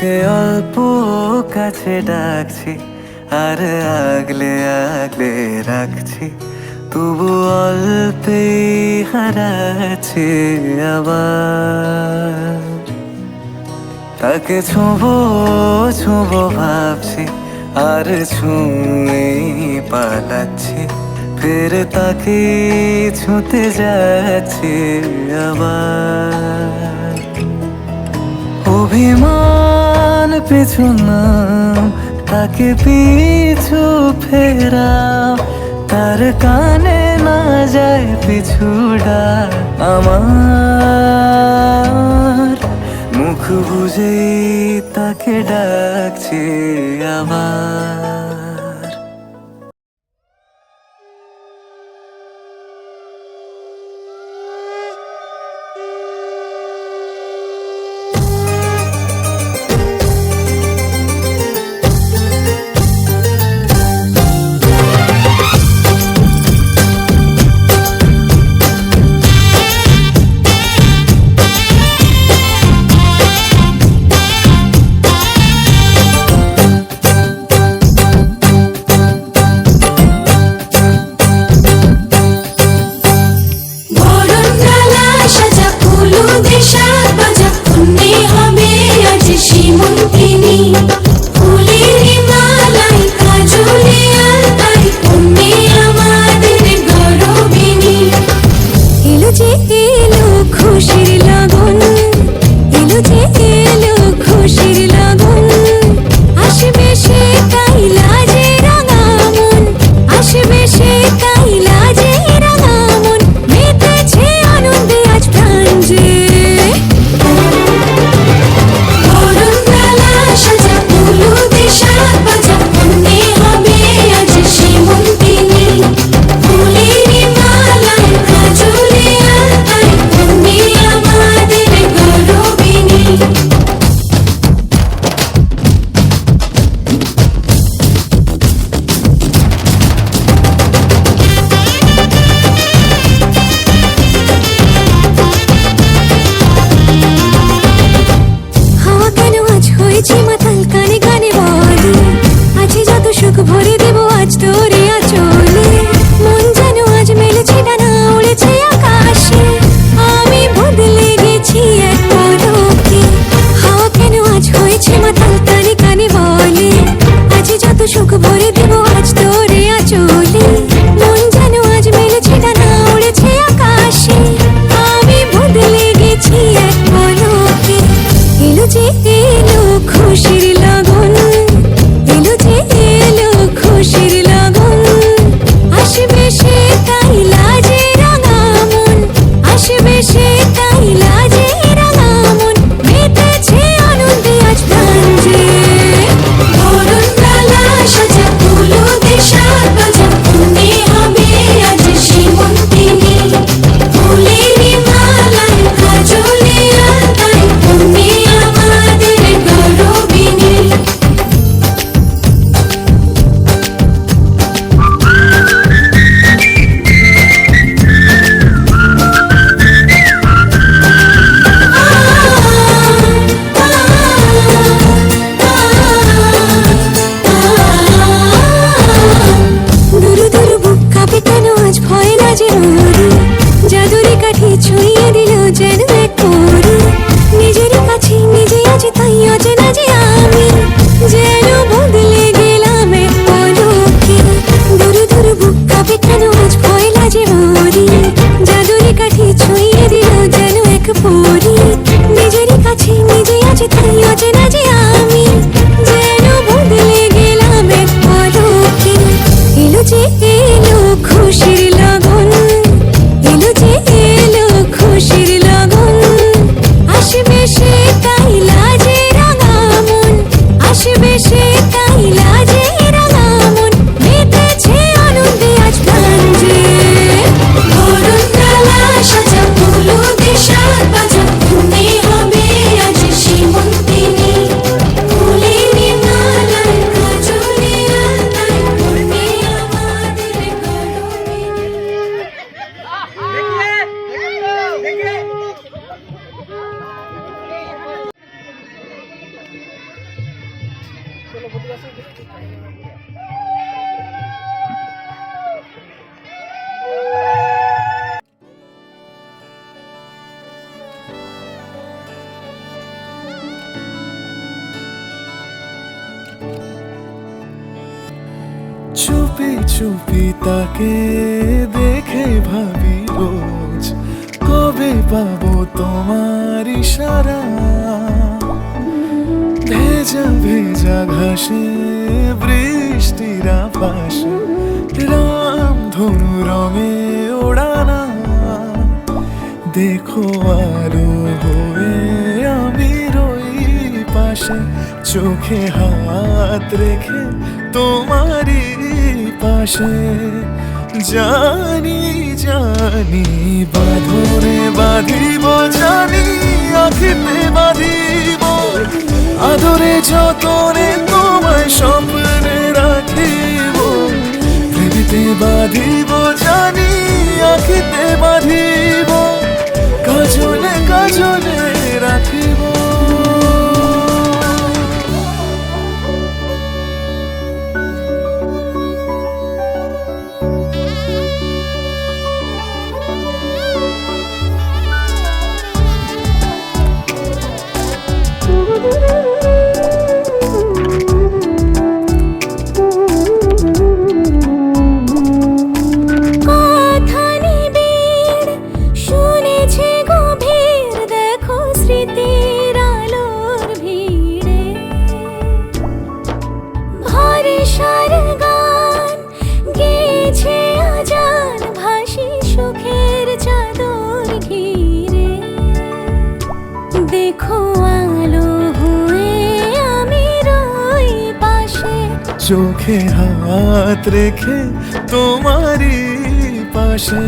তোকে অল্প কাছে ডাকছি, আর আগলে আগলে রাখছি, তবু অল্পেই হারাচ্ছি আবার। তাকে ছোঁবো ছোঁবো ভাবছি, আর ছুঁয়েই পালাচ্ছি, ফের তাকে ছুঁতে যাচ্ছি আবার। অভিমান পিছু না, তাকে পিছু ফেরাও, তার কানে না যায় পিছুডা আমার। মুখ বুঝেই তাকে ডাকছি আবার। চুপি তাকে দেখে ভাবি রোজ, কবে পাবো তোমার ইশারা। ভেজা ভেজা ঘাসে বৃষ্টির আভাসে রামধনু রঙে ওড়ানা। দেখো আলো হয়ে আমি রই পাশে, চোখে হাত রেখে তোমারই পাশে। জানি জানি বাঁধনে বাঁধিব, জানি আঁখিতে বাঁধিব, আদরে যতনে তোমায় স্বপ্নে রাখিব। প্রেমেতে বাঁধিব, জানি আঁখিতে বাঁধিব, কাজলে কাজলে রাখিব। চোখে হাত রেখে তোমারই পাশে।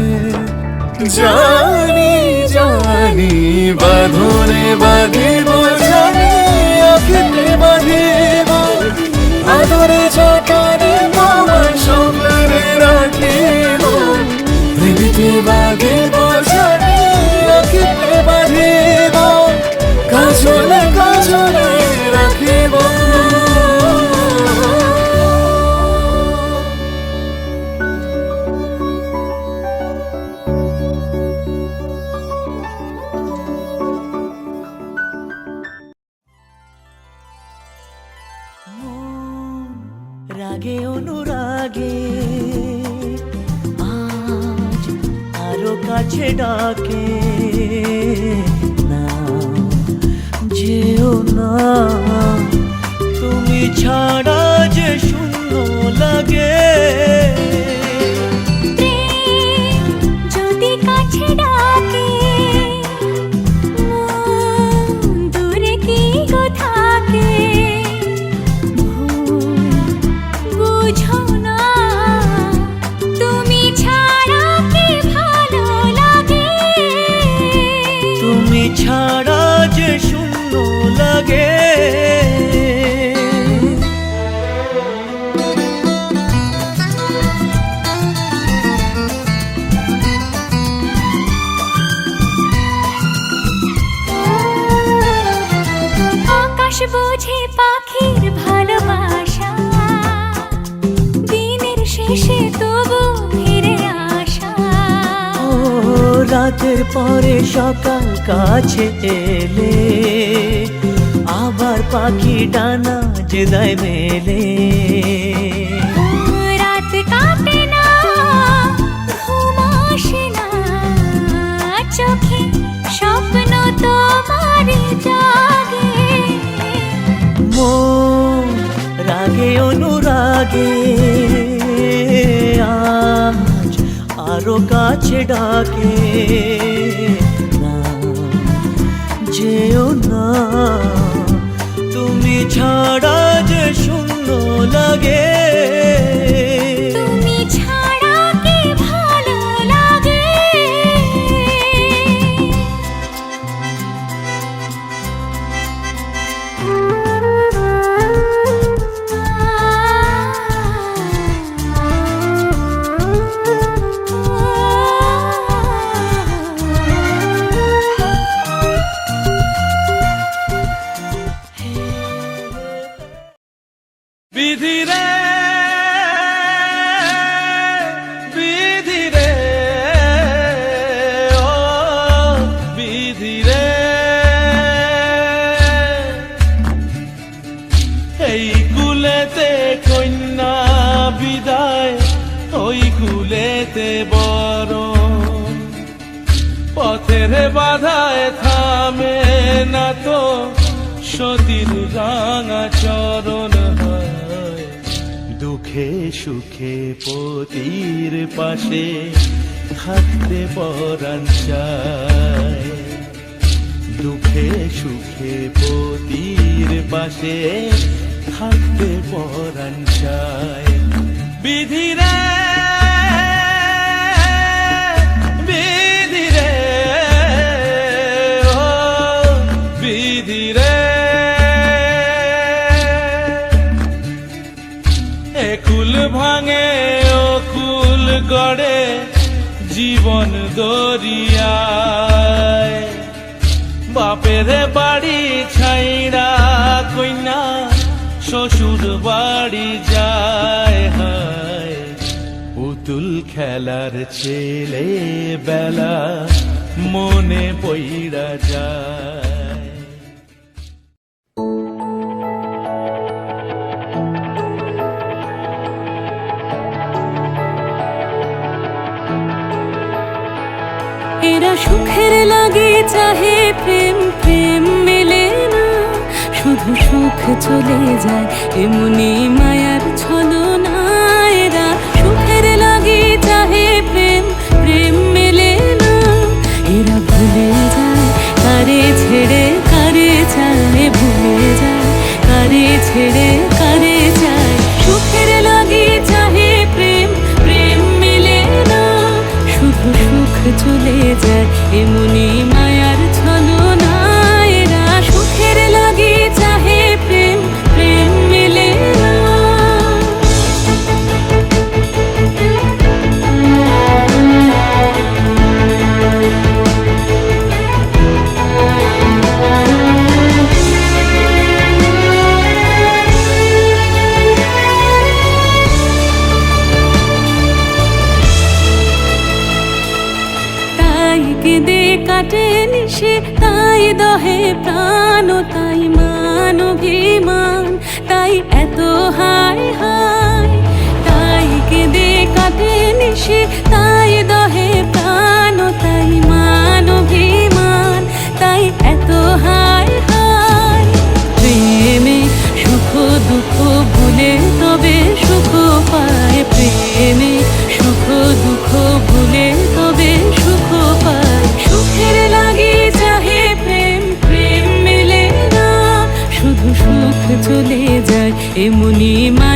জানি জানি বাঁধনে বাঁধিব, জানি আঁখিতে বাঁধিব, আদরে যতনে তোমায় স্বপ্নে রাখিব। প্রেমেতে বাঁধিব, জানি আঁখিতে বাঁধিব, কাজলে কাজলে রাখিব। রাগে অনুরাগে আজ আরো কাছে ডাকে, না যেও না তুমি ছাড়া যে শূন্য লাগে। যদি কাছে ডাকে দূরে কি গো থাকে, বুঝো না তুমি ছাড়া কি ভালো লাগে। তুমি ছাড়া যে শূন্য লাগে। আকাশ বোঝে পাখির ভালোবাসা, দিনের শেষে তবু ফিরে আসা। ও রাতের পরে সকাল কাছে এলে, আবার পাখি ডানা যে দেয় মেলে। রাত কাটে না, ঘুম আসে না, চোখে স্বপ্ন তোমারই জাগে। মন রাগে অনুরাগে আজ আরো কাছে ডাকে, না যেও না তুমি ছাড়া যে শূন্য লাগে। তুমি ছাড়া কি ভালো লাগে। বিধি রে বাপের বাধায় থামে না তো সতীর রাঙা চরণ হয়, দুঃখে সুখে পতির পাশে থাকতে পরাণ চায়, দুঃখে সুখে পতির পাশে থাকতে পরাণ চায়। বিধিরে বিধিরে ও বিধিরে, একুল ভাঙে ও কুল গড়ে জীবন দরিয়ায়, বাপের বাড়ি ছাইড়া কইনা শ্বশুর বাড়ি যায়, হায় পুতুল খেলার ছেলে বেলা মনে পইড়া যায়। এরা সুখের লাগে চাহে প্রেম, প্রেম মেলে না, শুধু সুখ চলে যায় এমনি মায়ার ছলনা। এরা সুখের লাগে চাহে প্রেম, প্রেম মেলে না, এরা ভুলে যায় কারে ছেড়ে কারে চায়, ভুলে যায় কারে ছেড়ে কারে চায়। সুখের লাগে চাহে প্রেম, প্রেম মেলে না, শুধু সুখ চলে যায় এমনি মায়ার ছলনা। এরা সুখের লাগে চাহে প্রেম, প্রেম মেলে না। তাই কেঁদে কাটে নিশে, তাই দহে প্রাণ, তাই মান অভিমান, তাই এত হায় হায়। তাই কেঁদে কাটে নিশে, তাই দহে প্রাণ, তাই মান অভিমান, তাই এত হায় হায়। প্রেমে সুখ দুঃখ ভুলে তবে সুখ পায়, প্রেমে সুখ দুঃখ ভুলে তবে সুখ পায়। সুখের লাগে চাহে প্রেম, প্রেম মেলে না, শুধু সুখ চলে যায় এমনি মা।